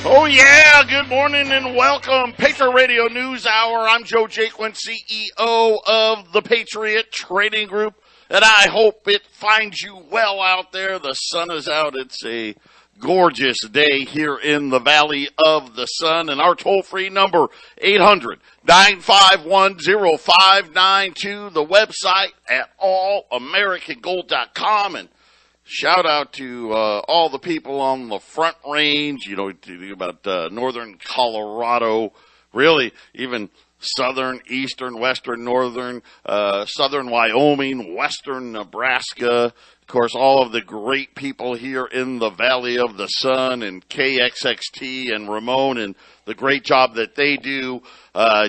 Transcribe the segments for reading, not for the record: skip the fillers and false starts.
Oh, yeah. Good morning and welcome. Patriot Radio News Hour. I'm Joe Jaquint, CEO of the Patriot Trading Group, and I hope it finds you well out there. The sun is out. It's a gorgeous day here in the Valley of the Sun, and our toll-free number, 800-951-0592, the website at allamericangold.com, and shout out to all the people on the Front Range, about northern Colorado, really even southern, eastern, western, northern, southern Wyoming, western Nebraska. Of course, all of the great people here in the Valley of the Sun and KXXT and Ramon and the great job that they do,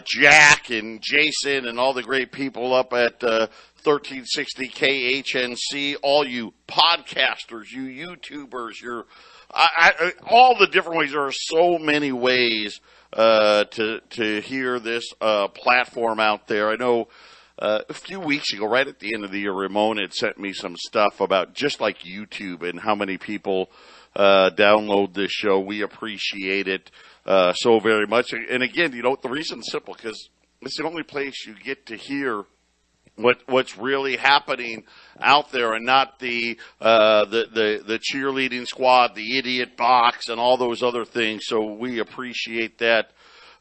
Jack and Jason and all the great people up at 1360 KHNC, all you podcasters, you YouTubers, all the different ways. There are so many ways to hear this platform out there. I know a few weeks ago, right at the end of the year, Ramon had sent me some stuff about just like YouTube and how many people download this show. We appreciate it so very much. And again, the reason's simple, because it's the only place you get to hear what's really happening out there, and not the cheerleading squad, the idiot box, and all those other things. So we appreciate that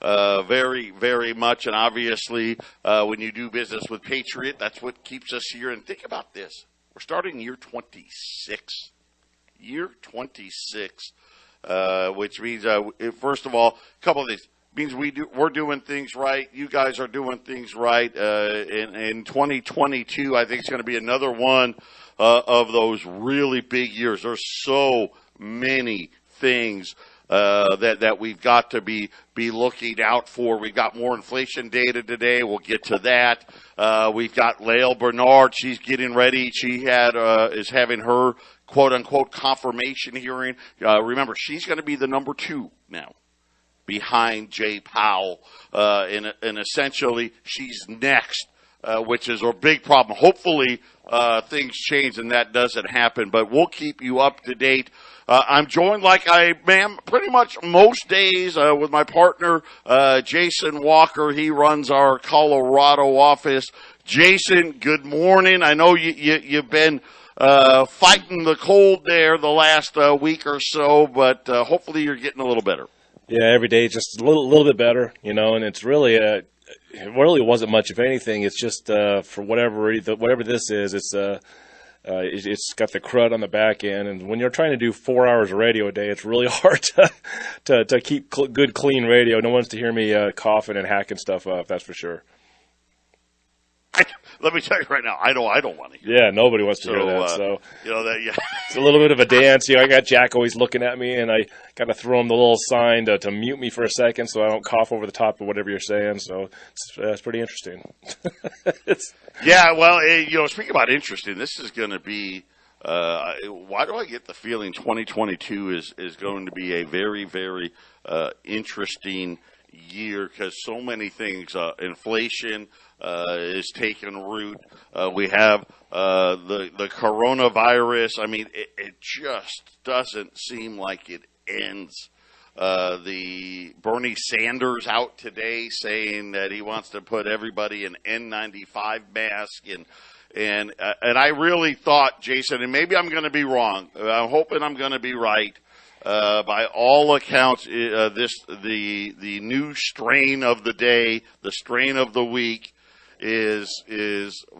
very, very much. And obviously, when you do business with Patriot, that's what keeps us here. And think about this. We're starting year 26. Year 26, which means, first of all, a couple of things. Means we're doing things right. You guys are doing things right. In 2022, I think it's going to be another one of those really big years. There's so many things that we've got to be looking out for. We've got more inflation data today. We'll get to that. We've got Lael Bernard. She's getting ready. She is having her quote unquote confirmation hearing. Remember, she's going to be the number 2 now, behind Jay Powell, and essentially she's next, which is a big problem. Hopefully things change and that doesn't happen, but we'll keep you up to date. I'm joined, like I am pretty much most days, with my partner, Jason Walker. He runs our Colorado office. Jason, good morning. I know you've been fighting the cold there the last week or so, but hopefully you're getting a little better. Yeah, every day just a little bit better, and it's really it really wasn't much of anything. It's just for whatever this is, it's got the crud on the back end, and when you're trying to do 4 hours of radio a day, it's really hard to keep good clean radio. No one's to hear me coughing and hacking stuff up. That's for sure. Let me tell you right now, I don't want to hear. Yeah, nobody wants to hear that. So that. Yeah, it's a little bit of a dance. I got Jack always looking at me, and I got to throw him the little sign to mute me for a second, so I don't cough over the top of whatever you're saying. So it's pretty interesting. Yeah, well, speaking about interesting, this is going to be. Why do I get the feeling 2022 is going to be a very, very interesting year, because so many things, inflation is taking root. We have the coronavirus. I mean, it just doesn't seem like it ends. The Bernie Sanders out today saying that he wants to put everybody in N95 mask, and I really thought, Jason, and maybe I'm going to be wrong. I'm hoping I'm going to be right. By all accounts, the new strain of the day, the strain of the week, is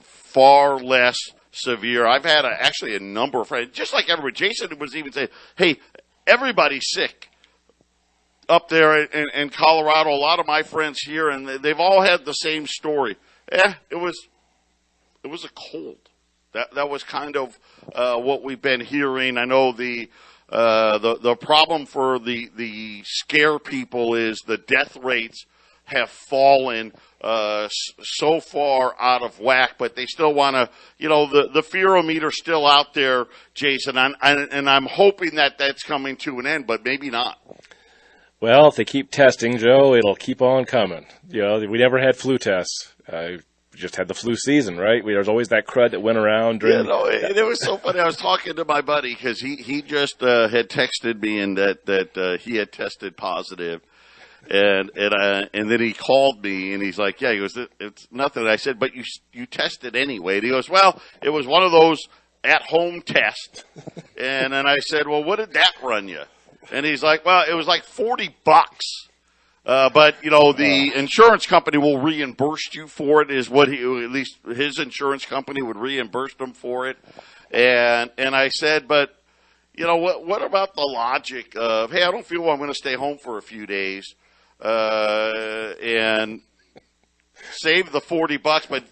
far less severe. I've had actually a number of friends, just like everybody. Jason was even saying, "Hey, everybody's sick up there in Colorado." A lot of my friends here, and they've all had the same story. It was a cold. That was kind of what we've been hearing. I know the problem for the scare people is the death rates have fallen so far out of whack, but they still want to, the fearometer's still out there, Jason, and I'm hoping that that's coming to an end, but maybe not. Well, if they keep testing, Joe, it'll keep on coming. We never had flu tests. just had the flu season, right? There's always that crud that went around. It was so funny. I was talking to my buddy because he just had texted me and that he had tested positive. And then he called me and he's like, yeah, he goes, it's nothing. And I said, but you tested anyway. And he goes, well, it was one of those at-home tests. And then I said, well, what did that run you? And he's like, well, it was like $40. But the insurance company will reimburse you for it is what at least his insurance company would reimburse them for it. And I said, but what about the logic of, hey, I don't feel well, I'm going to stay home for a few days. And save the $40, but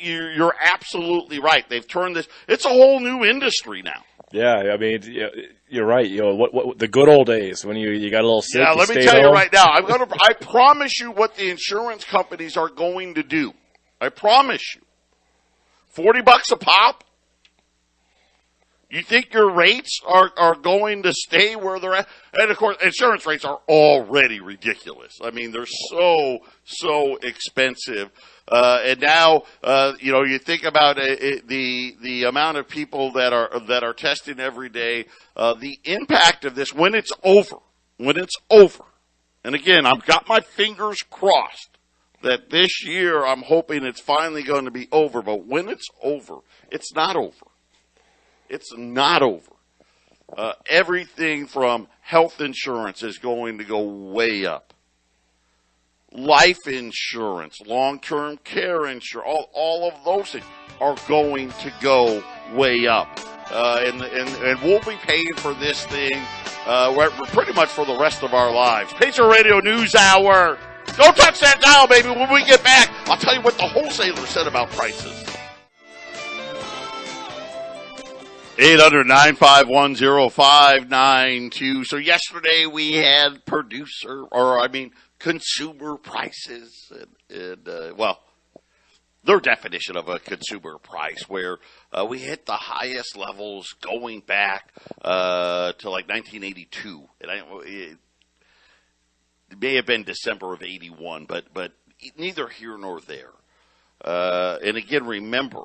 you're absolutely right. They've turned this. It's a whole new industry now. Yeah, I mean, you're right. What the good old days when you got a little sick. Yeah, let me tell you right now. I promise you what the insurance companies are going to do. I promise you, $40 a pop. You think your rates are going to stay where they're at? And, of course, insurance rates are already ridiculous. I mean, they're so expensive. And now, you think about the amount of people that are testing every day, the impact of this when it's over. And, again, I've got my fingers crossed that this year I'm hoping it's finally going to be over. But when it's over, it's not over. It's not over. Everything from health insurance is going to go way up. Life insurance, long-term care insurance, all of those things are going to go way up. And we'll be paying for this thing pretty much for the rest of our lives. Patriot Radio News Hour. Don't touch that dial, baby. When we get back, I'll tell you what the wholesaler said about prices. 800-951-0592. So yesterday we had consumer prices and their definition of a consumer price where we hit the highest levels going back to like 1982. And it may have been December of 81, but neither here nor there. And again, remember,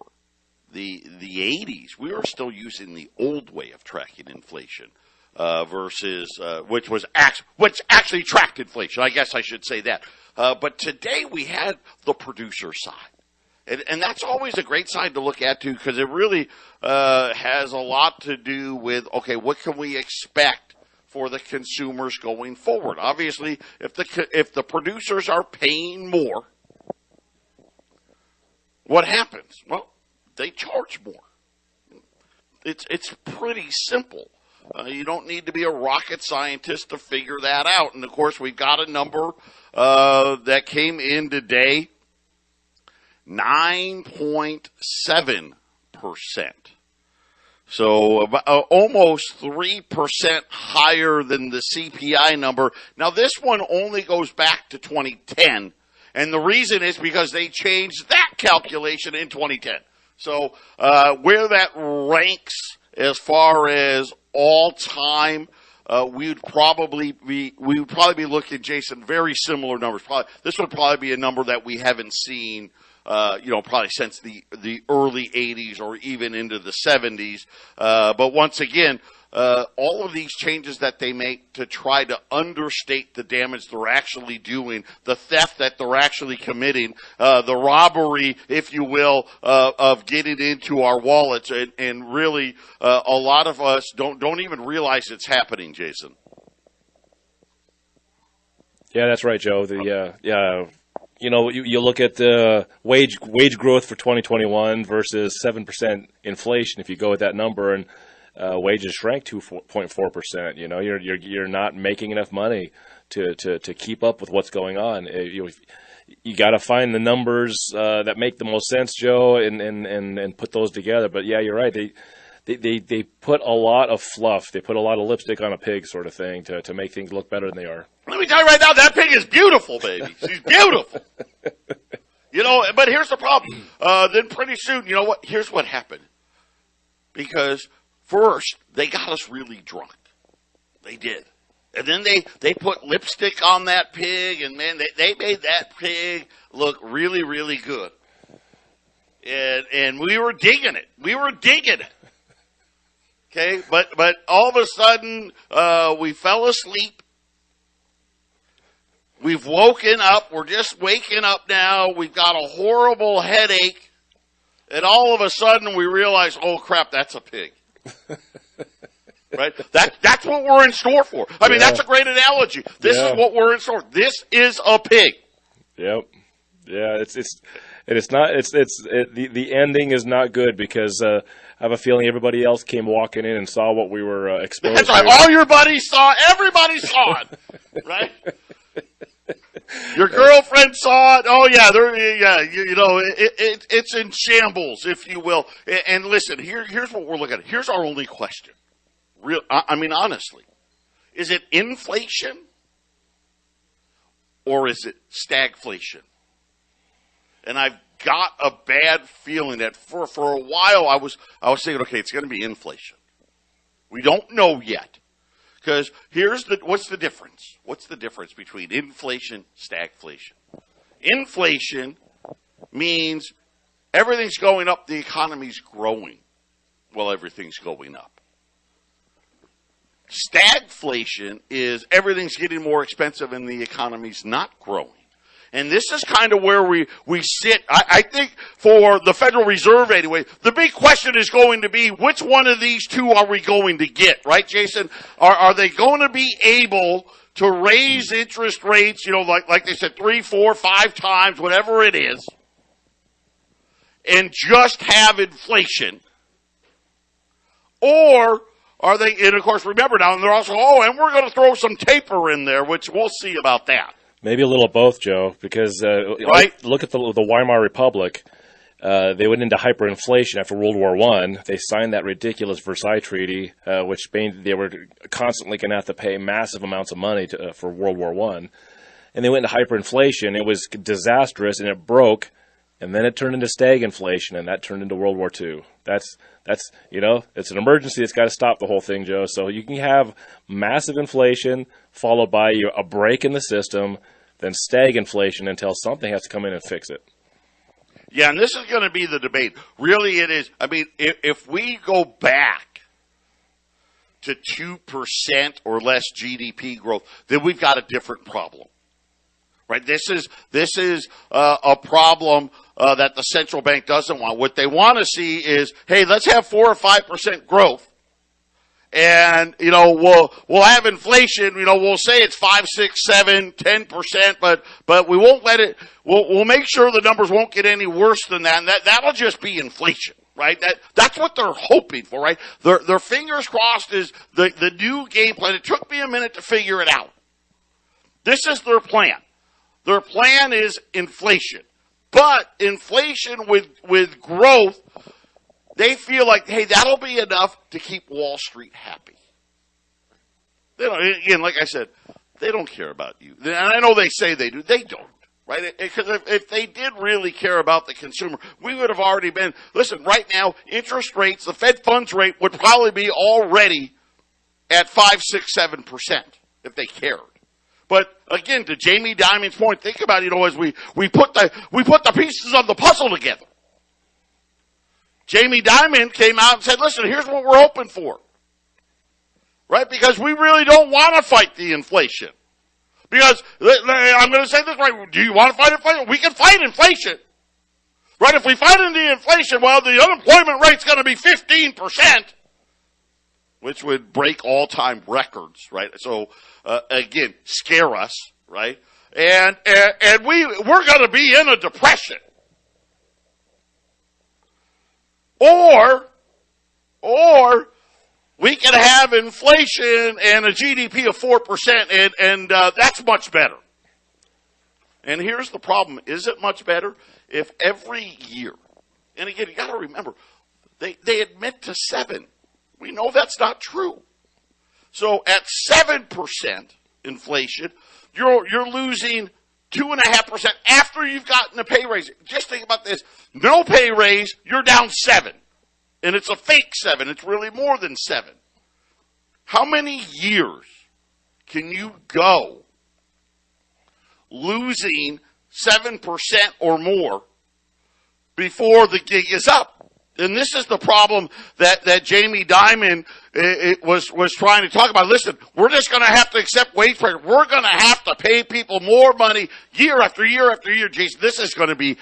the 80s, we were still using the old way of tracking inflation versus which actually tracked inflation. I guess I should say that. But today we had the producer side. And that's always a great side to look at, too, because it really has a lot to do with, okay, what can we expect for the consumers going forward? Obviously, if the producers are paying more, what happens? Well, they charge more. It's pretty simple. You don't need to be a rocket scientist to figure that out. And, of course, we've got a number that came in today, 9.7%. So almost 3% higher than the CPI number. Now, this one only goes back to 2010. And the reason is because they changed that calculation in 2010. So where that ranks as far as all time, we would probably be looking, Jason, very similar numbers. This would probably be a number that we haven't seen, probably since the early 80s or even into the 70s. But once again, all of these changes that they make to try to understate the damage they're actually doing, the theft that they're actually committing, the robbery, if you will, of getting into our wallets, and really a lot of us don't even realize it's happening, Jason. Yeah, that's right, Joe. You look at the wage growth for 2021 versus 7% inflation. If you go with that number, and wages shrank 2.4%. You're not making enough money to keep up with what's going on. You got to find the numbers that make the most sense, Joe, and put those together. But yeah, you're right. They put a lot of fluff. They put a lot of lipstick on a pig, sort of thing, to make things look better than they are. Let me tell you right now, that pig is beautiful, baby. She's beautiful. But here's the problem. Then pretty soon, you know what? Here's what happened. Because first, they got us really drunk. They did. And then they put lipstick on that pig, and man, they made that pig look really, really good. And we were digging it. Okay, but all of a sudden, we fell asleep. We've woken up. We're just waking up now. We've got a horrible headache. And all of a sudden, we realize, oh, crap, that's a pig. Right? That's what we're in store for. I mean, that's a great analogy. This is what we're in store for. This is a pig. Yep. Yeah, the ending is not good because I have a feeling everybody else came walking in and saw what we were exposed to. That's right. All your buddies saw. Everybody saw it. Right? Your girlfriend saw it. Oh yeah, it's in shambles, if you will. And listen, here's what we're looking at. Here's our only question. Honestly, is it inflation or is it stagflation? And I've got a bad feeling that for a while I was thinking, okay, it's going to be inflation. We don't know yet. Because what's the difference? What's the difference between inflation, stagflation? Inflation means everything's going up, the economy's growing while everything's going up. Stagflation is everything's getting more expensive and the economy's not growing. And this is kind of where we sit. I think for the Federal Reserve anyway, the big question is going to be which one of these two are we going to get, right, Jason? Are they going to be able to raise interest rates, like they said, 3, 4, 5 times, whatever it is, and just have inflation? Or are they, and of course, remember now, and they're also, and we're going to throw some taper in there, which we'll see about that. Maybe a little of both, Joe, because look at the Weimar Republic. They went into hyperinflation after World War I. They signed that ridiculous Versailles Treaty, which meant they were constantly going to have to pay massive amounts of money for World War I. And they went into hyperinflation. It was disastrous, and it broke. And then it turned into stagflation, and that turned into World War II. That's it's an emergency. It's got to stop the whole thing, Joe. So you can have massive inflation followed by a break in the system, then stagflation until something has to come in and fix it. Yeah, and this is going to be the debate. Really, it is. I mean, if we go back to 2% or less GDP growth, then we've got a different problem. Right? This is a problem that the central bank doesn't want. What they want to see is, hey, let's have 4 or 5% growth, and we'll have inflation. We'll say it's 5, 6, 7, 10%, but we won't let it. We'll make sure the numbers won't get any worse than that. And that'll just be inflation, right? That's what they're hoping for, right? Their fingers crossed is the new game plan. It took me a minute to figure it out. This is their plan. Their plan is inflation. But inflation with growth, they feel like, hey, that'll be enough to keep Wall Street happy. Again, like I said, they don't care about you. And I know they say they do. They don't, right? Because if they did really care about the consumer, we would have already been, listen, right now, interest rates, the Fed funds rate would probably be already at 5, 6, 7% if they cared. But again, to Jamie Dimon's point, think about it, as we put the pieces of the puzzle together. Jamie Dimon came out and said, listen, here's what we're hoping for. Right? Because we really don't want to fight the inflation. Because, I'm going to say this right, do you want to fight inflation? We can fight inflation. Right? If we fight the inflation, well, the unemployment rate's going to be 15%. Which would break all-time records, right? So, again, scare us, right? And we're going to be in a depression. Or we can have inflation and a GDP of 4%, and that's much better. And here's the problem. Is it much better? If every year, and again, you got to remember, they admit to 7%. We know that's not true. So at 7% inflation, you're losing 2.5% after you've gotten a pay raise. Just think about this. No pay raise, you're down 7%. And it's a fake 7%. It's really more than 7%. How many years can you go losing 7% or more before the gig is up. And this is the problem that Jamie Dimon was trying to talk about. Listen, we're just going to have to accept wage pressure. We're going to have to pay people more money year after year after year. Jason, this is going to be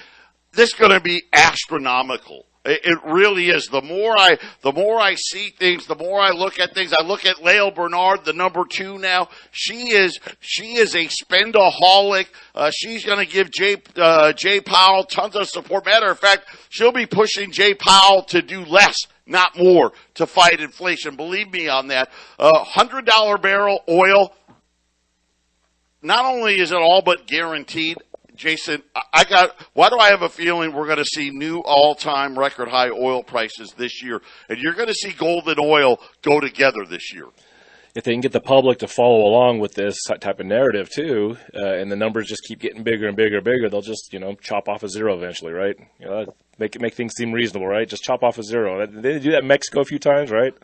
astronomical. It really is. The more I see things, the more I look at things. I look at Lael Bernard, the number 2 now. She is a spendaholic. She's going to give Jay Powell tons of support. Matter of fact, she'll be pushing Jay Powell to do less, not more, to fight inflation. Believe me on that. $100 barrel oil. Not only is it all but guaranteed, Jason, why do I have a feeling we're going to see new all-time record high oil prices this year? And you're going to see gold and oil go together this year. If they can get the public to follow along with this type of narrative too, and the numbers just keep getting bigger and bigger and bigger, they'll just, chop off a zero eventually, right? Make things seem reasonable, right? Just chop off a zero. They do that in Mexico a few times, right?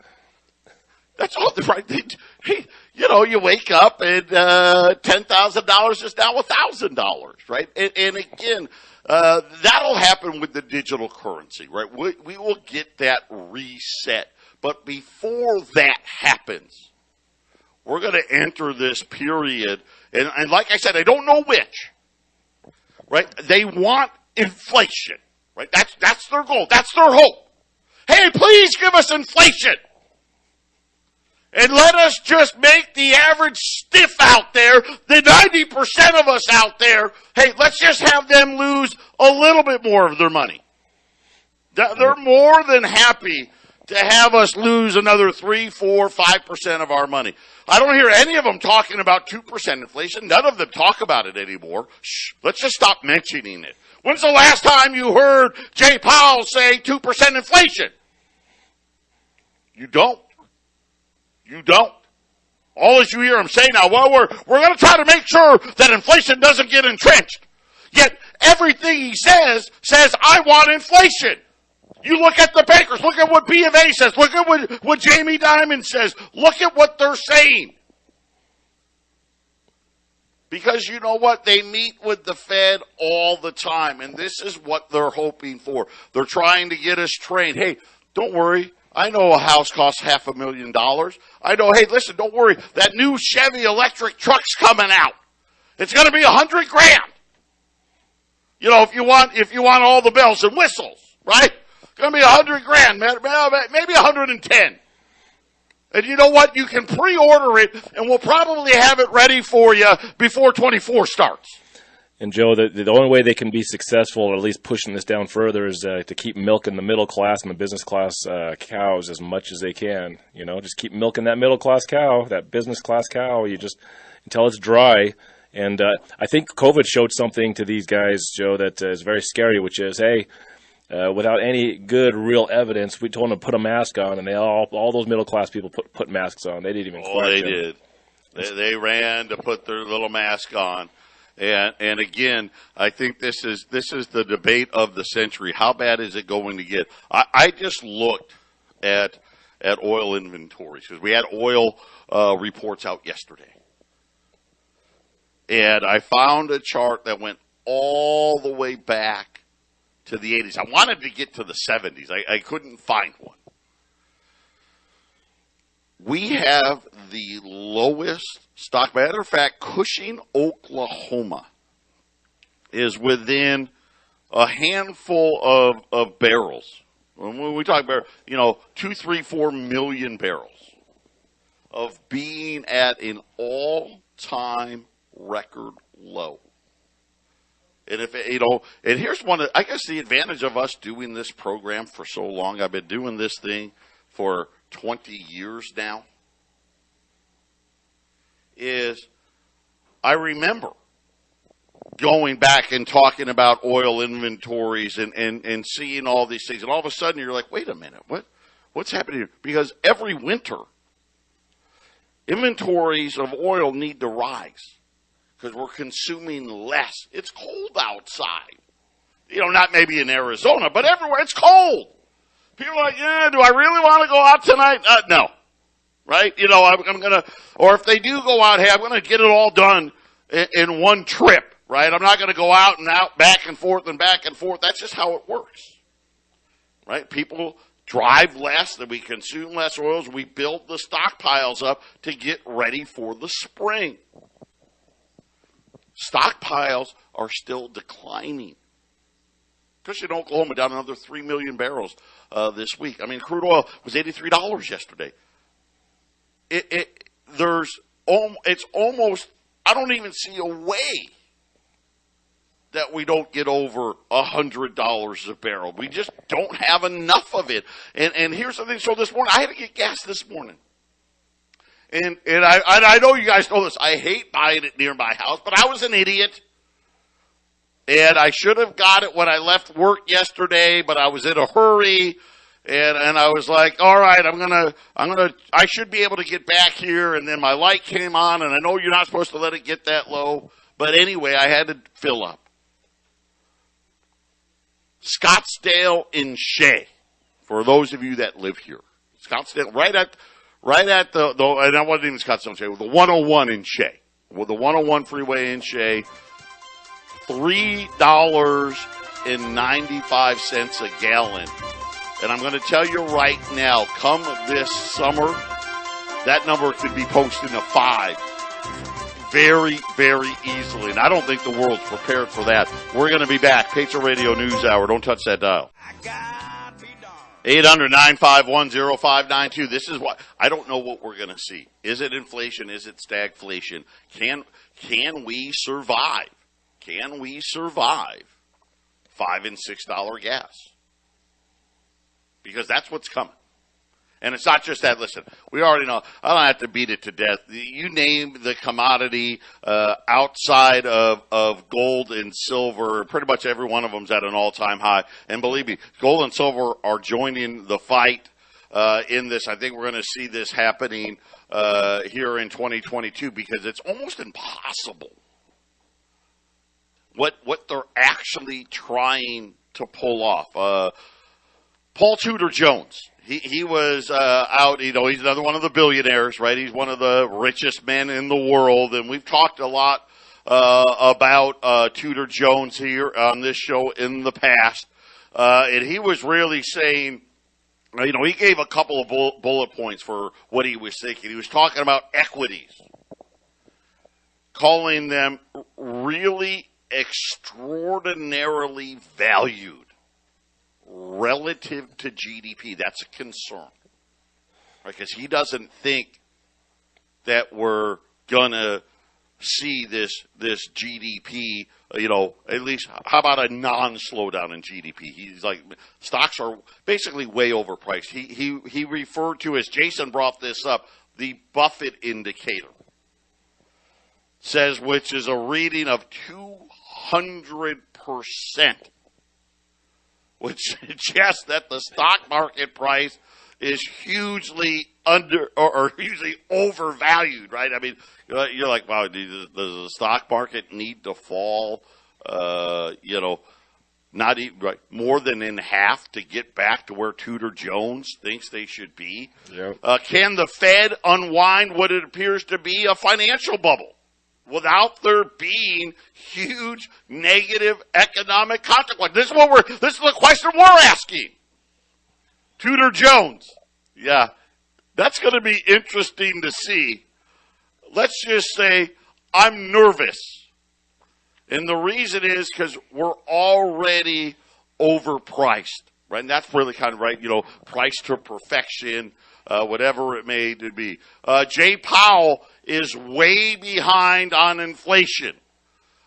That's all right. You wake up and $10,000 is now $1,000, right? And again, that'll happen with the digital currency, right? We will get that reset. But before that happens, we're going to enter this period, and like I said, I don't know which, right? They want inflation, right? That's their goal. That's their hope. Hey, please give us inflation. And let us just make the average stiff out there, the 90% of us out there, hey, let's just have them lose a little bit more of their money. They're more than happy to have us lose another 3, 4, 5% of our money. I don't hear any of them talking about 2% inflation. None of them talk about it anymore. Shh, let's just stop mentioning it. When's the last time you heard Jay Powell say 2% inflation? You don't. You don't. All as you hear him say now, well, we're going to try to make sure that inflation doesn't get entrenched. Yet everything he says I want inflation. You look at the bankers. Look at what B of A says. Look at what Jamie Dimon says. Look at what they're saying. Because you know what? They meet with the Fed all the time, and this is what they're hoping for. They're trying to get us trained. Hey, don't worry. I know a house costs $500,000. I know, hey, listen, don't worry. That new Chevy electric truck's coming out. It's going to be $100,000. If you want all the bells and whistles, right? It's going to be $100,000, maybe 110. And you know what? You can pre-order it, and we'll probably have it ready for you before 24 starts. And, Joe, the only way they can be successful, or at least pushing this down further, is to keep milking the middle class and the business class cows as much as they can. Just keep milking that middle class cow, that business class cow, until it's dry. And I think COVID showed something to these guys, Joe, that is very scary, which is, hey, without any good, real evidence, we told them to put a mask on, and all those middle class people put masks on. They didn't even. Oh, they did. They ran to put their little mask on. And again, I think this is the debate of the century. How bad is it going to get? I just looked at oil inventories because we had oil reports out yesterday. And I found a chart that went all the way back to the 80s. I wanted to get to the 70s. I couldn't find one. We have the lowest stock. Matter of fact, Cushing, Oklahoma is within a handful of barrels. When we talk about, 2, 3, 4 million barrels of being at an all-time record low. And and here's I guess the advantage of us doing this program for so long. I've been doing this thing for 20 years now, is I remember going back and talking about oil inventories and seeing all these things. And all of a sudden you're like, wait a minute, what's happening here? Because every winter, inventories of oil need to rise because we're consuming less. It's cold outside. Not maybe in Arizona, but everywhere it's cold. People are like, yeah, do I really want to go out tonight? No. Right? I'm going to, or if they do go out, hey, I'm going to get it all done in one trip, right? I'm not going to go out and out, back and forth and back and forth. That's just how it works, right? People drive less, that we consume less oils. We build the stockpiles up to get ready for the spring. Stockpiles are still declining. Especially in Oklahoma, down another 3 million barrels this week. I mean, crude oil was $83 yesterday. It's almost, I don't even see a way that we don't get over $100 a barrel. We just don't have enough of it. And here's the thing. So this morning, I had to get gas this morning. And I know you guys know this. I hate buying it near my house, but I was an idiot. And I should have got it when I left work yesterday, but I was in a hurry. And I was like, all right, I should be able to get back here. And then my light came on, and I know you're not supposed to let it get that low. But anyway, I had to fill up. Scottsdale in Shea, for those of you that live here. Scottsdale, right at the and I wasn't even Scottsdale in Shea, the 101 in Shea. With the 101 freeway in Shea, $3.95 a gallon. And I'm going to tell you right now, come this summer, that number could be posting a 5 very, very easily. And I don't think the world's prepared for that. We're going to be back. Patriot Radio News Hour. Don't touch that dial. 800-951-0592. This is what I don't know what we're going to see. Is it inflation? Is it stagflation? Can we survive? Can we survive $5 and $6 gas? Because that's what's coming. And it's not just that. Listen, we already know. I don't have to beat it to death. You name the commodity outside of gold and silver, pretty much every one of them's at an all-time high. And believe me, gold and silver are joining the fight in this. I think we're going to see this happening here in 2022 because it's almost impossible what they're actually trying to pull off. Paul Tudor Jones. He was out, he's another one of the billionaires, right? He's one of the richest men in the world, and we've talked a lot about Tudor Jones here on this show in the past. And he was really saying, he gave a couple of bullet points for what he was thinking. He was talking about equities, calling them really extraordinarily valued relative to GDP. That's a concern, right? Because he doesn't think that we're gonna see this GDP, at least how about a non-slowdown in GDP? He's like, stocks are basically way overpriced. He referred to, as Jason brought this up, the Buffett indicator, says, which is a reading of 200%. Which suggests that the stock market price is hugely or hugely overvalued, right? I mean, you're like, wow, does the stock market need to fall, not even, right, more than in half to get back to where Tudor Jones thinks they should be? Yep. Can the Fed unwind what it appears to be a financial bubble without there being huge negative economic consequences? This is the question we're asking. Tudor Jones. Yeah, that's going to be interesting to see. Let's just say I'm nervous. And the reason is because we're already overpriced, right? And that's really kind of right, price to perfection, whatever it may be. Jay Powell is way behind on inflation.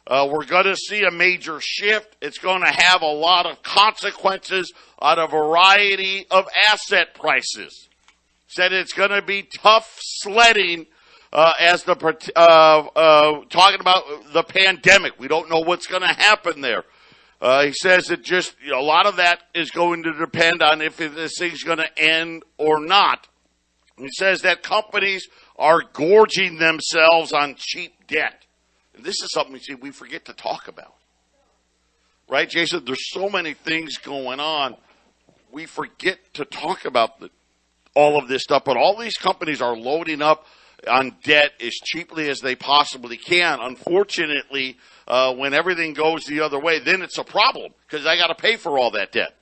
We're going to see a major shift. It's going to have a lot of consequences on a variety of asset prices. Said it's going to be tough sledding as talking about the pandemic. We don't know what's going to happen there. He says that just a lot of that is going to depend on if this thing's going to end or not. He says that companies are gorging themselves on cheap debt. And this is something we forget to talk about. Right, Jason? There's so many things going on. We forget to talk about all of this stuff. But all these companies are loading up on debt as cheaply as they possibly can. Unfortunately, when everything goes the other way, then it's a problem because I got to pay for all that debt.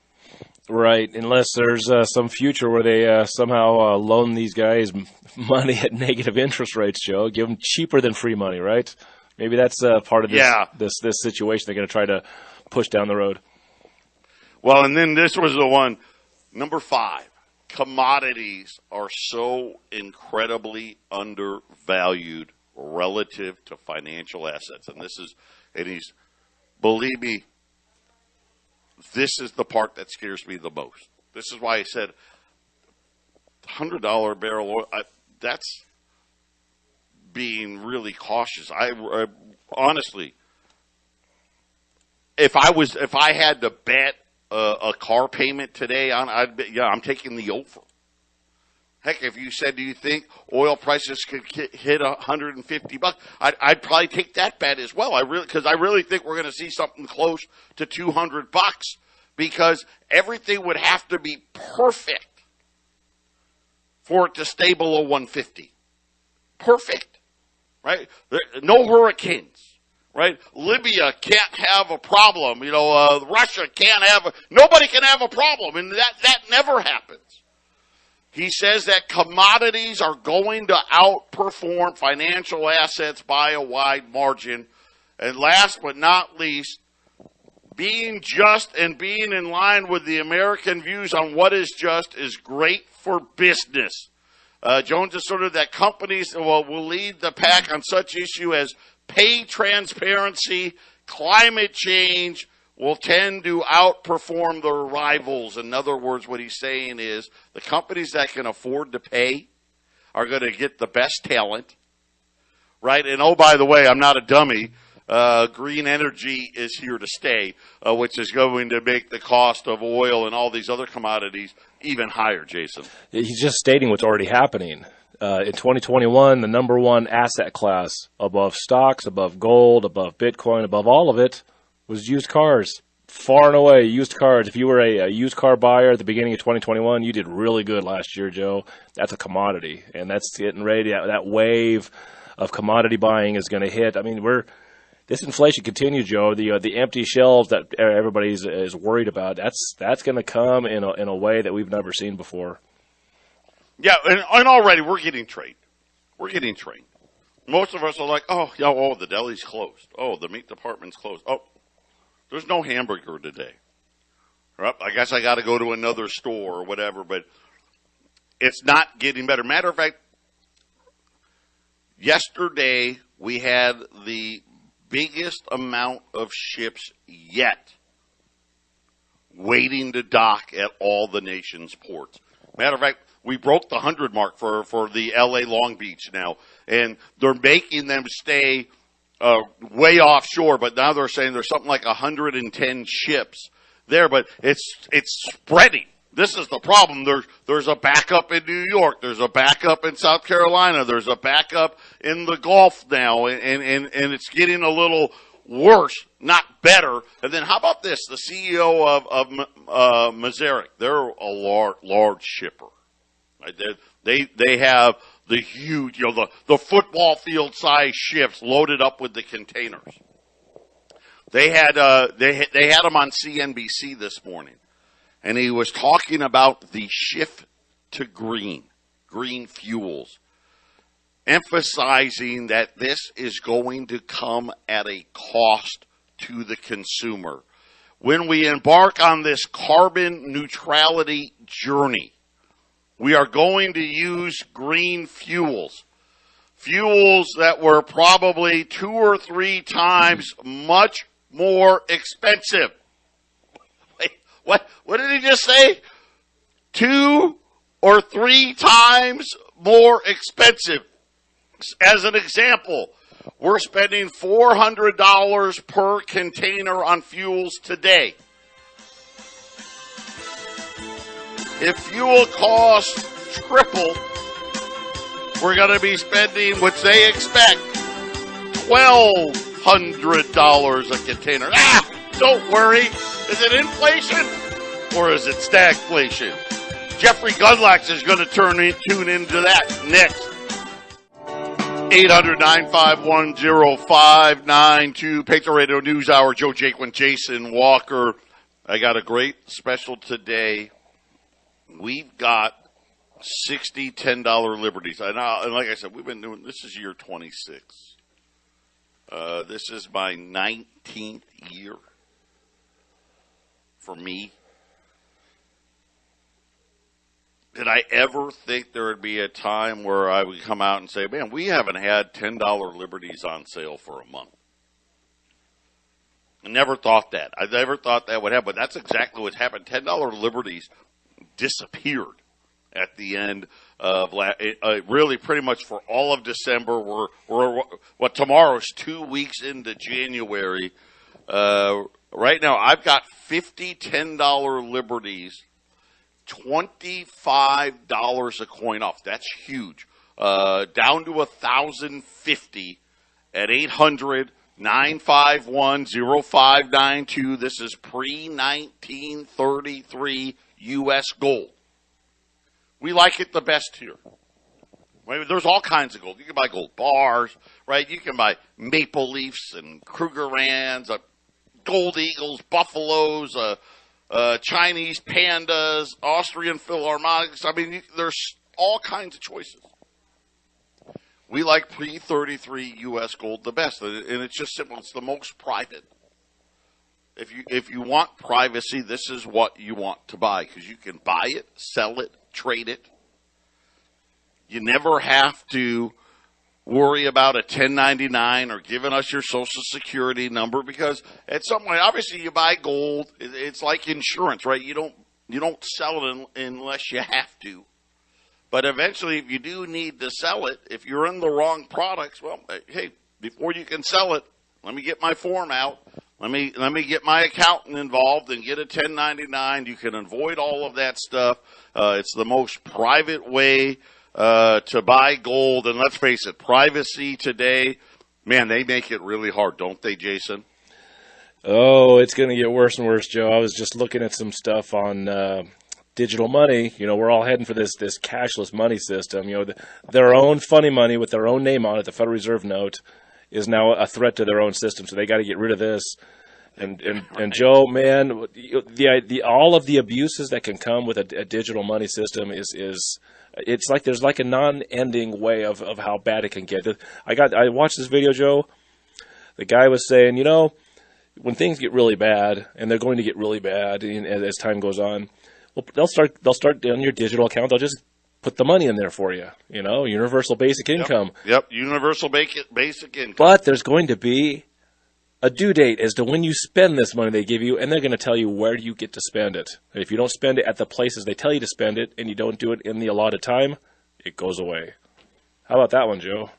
Right, unless there's some future where they somehow loan these guys money at negative interest rates, Joe. Give them cheaper than free money, right? Maybe that's part of this situation they're going to try to push down the road. Well, and then this was the one, number 5. Commodities are so incredibly undervalued relative to financial assets. Believe me, this is the part that scares me the most. This is why I said $100 barrel oil, that's being really cautious. I honestly, if I had to bet a car payment today, I'm taking the over. Heck, if you said, do you think oil prices could hit $150? I'd probably take that bet as well. Because I really think we're going to see something close to $200 because everything would have to be perfect for it to stay below 150. Perfect, right? No hurricanes. Right? Libya can't have a problem. Russia can't have nobody can have a problem. And that never happens. He says that commodities are going to outperform financial assets by a wide margin. And last but not least, being just and being in line with the American views on what is just is great for business. Jones asserted that companies will lead the pack on such issue as pay transparency, climate change will tend to outperform their rivals. In other words, what he's saying is the companies that can afford to pay are going to get the best talent, right? And oh, by the way, I'm not a dummy. Green energy is here to stay, which is going to make the cost of oil and all these other commodities even higher, Jason. He's just stating what's already happening. In 2021, the number one asset class above stocks, above gold, above Bitcoin, above all of it was used cars. Far and away, used cars. If you were a used car buyer at the beginning of 2021, you did really good last year, Joe. That's a commodity, and that's getting ready. That wave of commodity buying is going to hit. I mean, this inflation continues, Joe. The empty shelves that everybody is worried about, that's going to come in a way that we've never seen before. Yeah, and already we're getting trained. Most of us are like, the deli's closed. Oh, the meat department's closed. Oh, there's no hamburger today. Right? I guess I got to go to another store or whatever, but it's not getting better. Matter of fact, yesterday we had the biggest amount of ships yet waiting to dock at all the nation's ports. Matter of fact, we broke the 100 mark for the L.A. Long Beach now, and they're making them stay way offshore, but now they're saying there's something like 110 ships there, but it's spreading. This is the problem. There's a backup in New York. There's a backup in South Carolina. There's a backup in the Gulf now, and it's getting a little worse, not better. And then how about this? The CEO of Maersk, they're a large shipper. Right? They have the huge, the football field size ships loaded up with the containers. They had him on CNBC this morning, and he was talking about the shift to green fuels, emphasizing that this is going to come at a cost to the consumer. When we embark on this carbon neutrality journey, we are going to use green fuels that were probably 2 or 3 times much more expensive. Wait, what did he just say? 2 or 3 times more expensive. As an example, we're spending $400 per container on fuels today. If fuel costs triple, we're going to be spending, which they expect, $1,200 a container. Don't worry. Is it inflation or is it stagflation? Jeffrey Gundlach is going to tune into that next. 800-951-0592. Patriot Radio News Hour. Joe Jaquint, Jason Walker. I got a great special today. We've got 60 $10 liberties. And like I said, we've been doing, this is year 26. This is my 19th year for me. Did I ever think there would be a time where I would come out and say, man, we haven't had $10 liberties on sale for a month? I never thought that. I never thought that would happen, but that's exactly what happened. $10 liberties disappeared at the end of really pretty much for all of December. We're tomorrow's 2 weeks into January. Right now, I've got 50 $10 liberties, $25 a coin off. That's huge. Down to 1,050 at 800-951-0592. This is pre-1933 U.S. gold. We like it the best here. There's all kinds of gold. You can buy gold bars, right? You can buy maple leafs and Krugerrands, gold eagles, buffaloes, Chinese pandas, Austrian Philharmonics. I mean, there's all kinds of choices. We like pre-33 U.S. gold the best, and it's just simple. It's the most private. If you want privacy, this is what you want to buy, because you can buy it, sell it, trade it. You never have to worry about a 1099 or giving us your Social Security number, because at some point, obviously, you buy gold. It's like insurance, right? You don't sell it unless you have to. But eventually, if you do need to sell it, if you're in the wrong products, well, hey, before you can sell it, let me get my form out. Let me get my accountant involved and get a 1099. You can avoid all of that stuff. It's the most private way to buy gold. And let's face it, privacy today, man, they make it really hard, don't they, Jason? Oh, it's going to get worse and worse, Joe. I was just looking at some stuff on digital money. You know, we're all heading for this cashless money system. You know, their own funny money with their own name on it, the Federal Reserve note, is now a threat to their own system. So they got to get rid of this. And Joe, man, all of the abuses that can come with a digital money system is it's like there's like a non-ending way of how bad it can get. I watched this video, Joe. The guy was saying, you know, when things get really bad, and they're going to get really bad as time goes on, well, they'll start on your digital account. They'll just put the money in there for you. You know, universal basic income. Yep, universal basic income. But there's going to be a due date as to when you spend this money they give you, and they're going to tell you where you get to spend it. And if you don't spend it at the places they tell you to spend it, and you don't do it in the allotted time, it goes away. How about that one, Joe?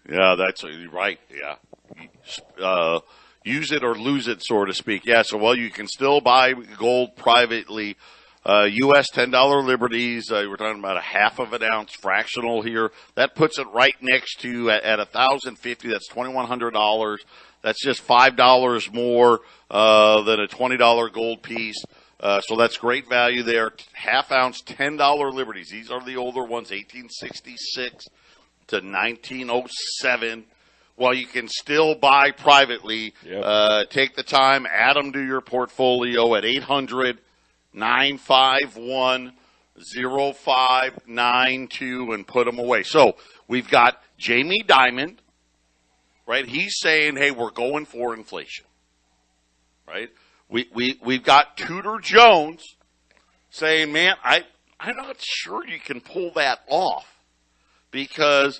Yeah, that's right. Yeah. Use it or lose it, so to speak. Yeah, so, well, you can still buy gold privately. U.S. $10 liberties, we're talking about a half of an ounce fractional here. That puts it right next to, at 1,050, that's $2,100. That's just $5 more than a $20 gold piece. So that's great value there. Half ounce, $10 liberties. These are the older ones, 1866 to 1907. Well, you can still buy privately. Yep. Take the time, add them to your portfolio at 800-951-0592 and put them away. So we've got Jamie Dimon, right? He's saying, hey, we're going for inflation, right? We've got Tudor Jones saying, man, I'm not sure you can pull that off because,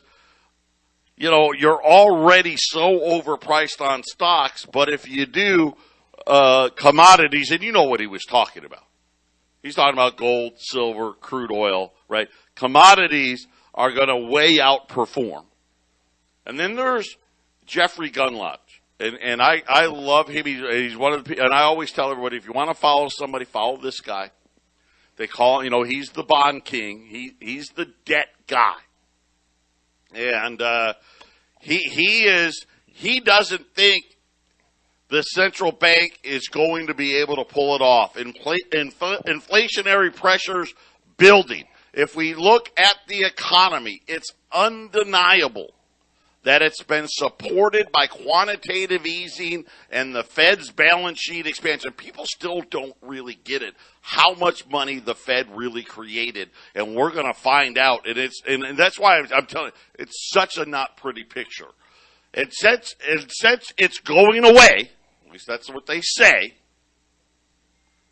you know, you're already so overpriced on stocks, but if you do commodities, and you know what he was talking about. He's talking about gold, silver, crude oil, right? Commodities are going to way outperform. And then there's Jeffrey Gundlach. And I love him. He's one of the, and I always tell everybody, if you want to follow somebody, follow this guy. They call, you know, he's the bond king. He's the debt guy. And he doesn't think the central bank is going to be able to pull it off. Inflationary pressures building. If we look at the economy, it's undeniable that it's been supported by quantitative easing and the Fed's balance sheet expansion. People still don't really get it, how much money the Fed really created. And we're going to find out. And that's why I'm telling you, it's such a not pretty picture. And since it's going away, at least that's what they say,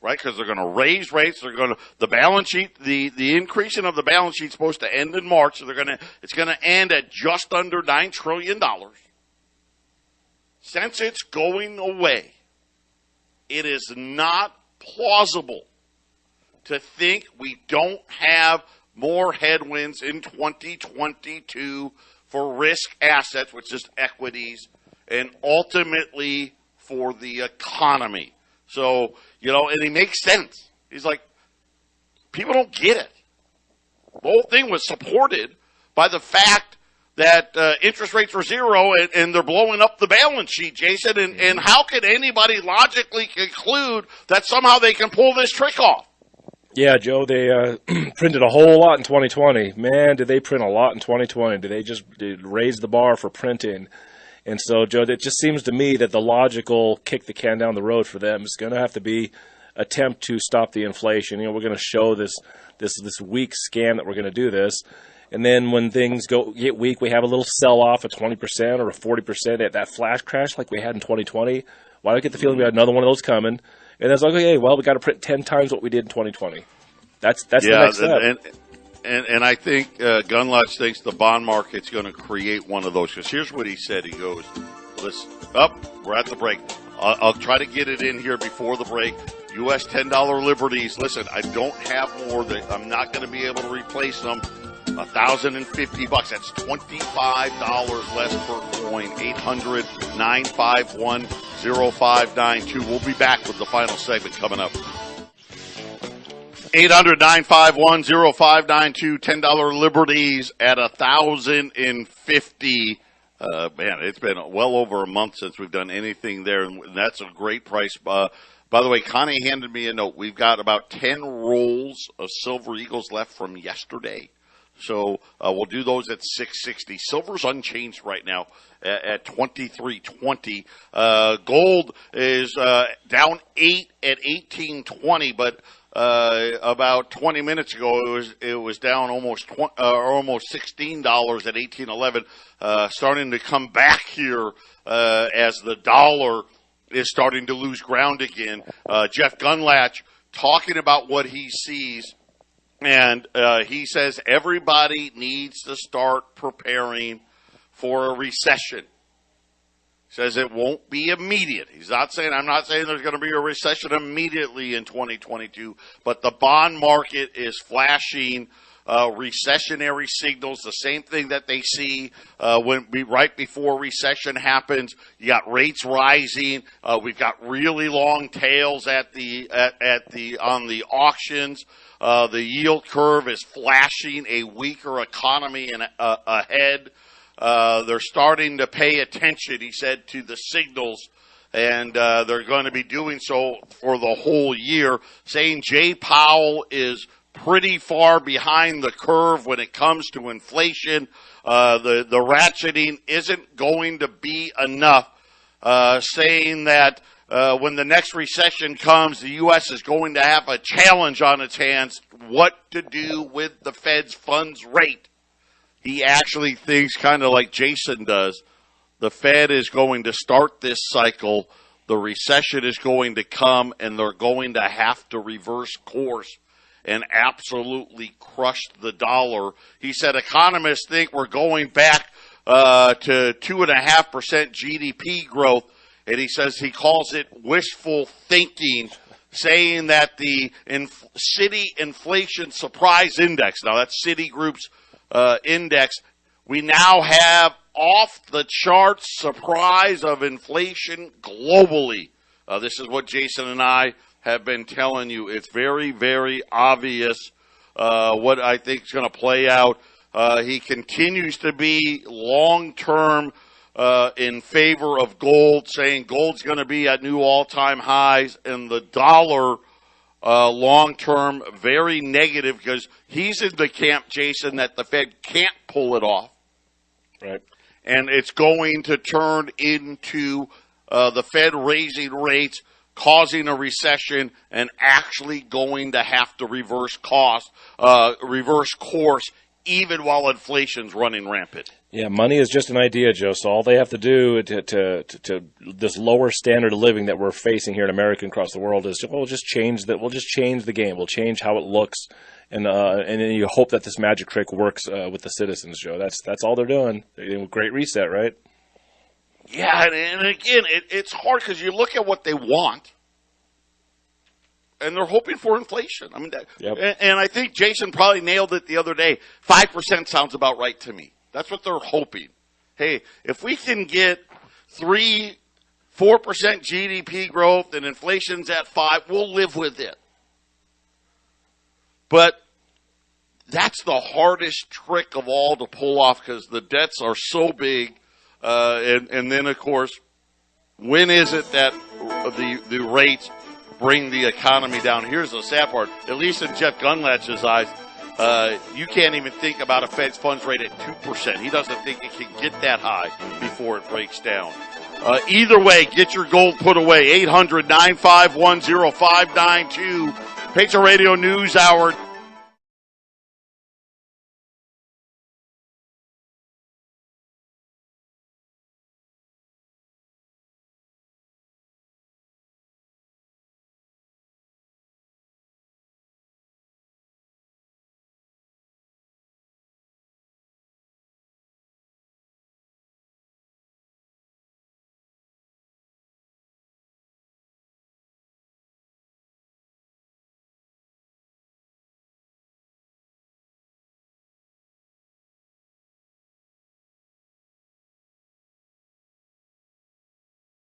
right? Because they're going to raise rates. The balance sheet, the increasing of the balance sheet is supposed to end in March. So it's going to end at just under $9 trillion. Since it's going away, it is not plausible to think we don't have more headwinds in 2022 for risk assets, which is equities, and ultimately for the economy. So, and he makes sense. He's like, people don't get it. The whole thing was supported by the fact that interest rates were zero and they're blowing up the balance sheet, Jason. And how can anybody logically conclude that somehow they can pull this trick off? Yeah, Joe, they printed a whole lot in 2020. Man, did they print a lot in 2020. Did they raise the bar for printing? And so, Joe, it just seems to me that the logical kick the can down the road for them is going to have to be attempt to stop the inflation. We're going to show this weak scam that we're going to do this. And then when things get weak, we have a little sell-off of 20% or a 40% at that flash crash like we had in 2020. Why do I get the feeling we had another one of those coming? And it's like, okay, well, we got to print 10 times what we did in 2020. That's the next step. And I think Gunlodge thinks the bond market's going to create one of those. Because here's what he said. He goes, listen, we're at the break. I'll try to get it in here before the break. U.S. $10 liberties. Listen, I don't have more. I'm not going to be able to replace them. $1,050. That's $25 less per coin. 800-951-0592. We'll be back with the final segment coming up. 800-951-0592. $10 liberties at $1,050. Man, it's been well over a month since we've done anything there, and that's a great price. By the way, Connie handed me a note. We've got about 10 rolls of Silver Eagles left from yesterday. So we'll do those at $6.60. Silver's unchanged right now at $23.20. Gold is down 8 at $18.20, but about 20 minutes ago it was down almost $16 at $18.11. Starting to come back here as the dollar is starting to lose ground again. Jeff Gunlatch talking about what he sees. And he says everybody needs to start preparing for a recession. He says it won't be immediate. I'm not saying there's going to be a recession immediately in 2022, but the bond market is flashing recessionary signals, the same thing that they see right before recession happens. You got rates rising. We've got really long tails on the auctions. The yield curve is flashing a weaker economy ahead. They're starting to pay attention, he said, to the signals, and they're going to be doing so for the whole year, saying Jay Powell is pretty far behind the curve when it comes to inflation. The ratcheting isn't going to be enough, saying that when the next recession comes, the U.S. is going to have a challenge on its hands, what to do with the Fed's funds rate. He actually thinks, kind of like Jason does, the Fed is going to start this cycle, the recession is going to come, and they're going to have to reverse course and absolutely crush the dollar. He said economists think we're going back to 2.5% GDP growth. And he says he calls it wishful thinking, saying that the Citi Inflation Surprise Index, now that's Citigroup's index, we now have off-the-charts surprise of inflation globally. This is what Jason and I have been telling you. It's very, very obvious what I think is going to play out. He continues to be long-term in favor of gold, saying gold's going to be at new all-time highs, and the dollar long-term very negative because he's in the camp, Jason, that the Fed can't pull it off. Right. and it's going to turn into the Fed raising rates, causing a recession, and actually going to have to reverse course, even while inflation's running rampant. Yeah, money is just an idea, Joe. So all they have to do to this lower standard of living that we're facing here in America and across the world is we'll just change the game. We'll change how it looks, and then you hope that this magic trick works with the citizens, Joe. That's all they're doing. Great reset, right? Yeah, and again, it's hard because you look at what they want, and they're hoping for inflation. I mean, and I think Jason probably nailed it the other day. 5% sounds about right to me. That's what they're hoping. Hey, if we can get 3-4% GDP growth and inflation's at 5%, we'll live with it. But that's the hardest trick of all to pull off because the debts are so big. And then, of course, when is it that the rates bring the economy down? Here's the sad part. At least in Jeff Gunlatch's eyes, you can't even think about a Fed's funds rate at 2%. He doesn't think it can get that high before it breaks down. Either way, get your gold put away. 800-951-0592. Patriot Radio News Hour.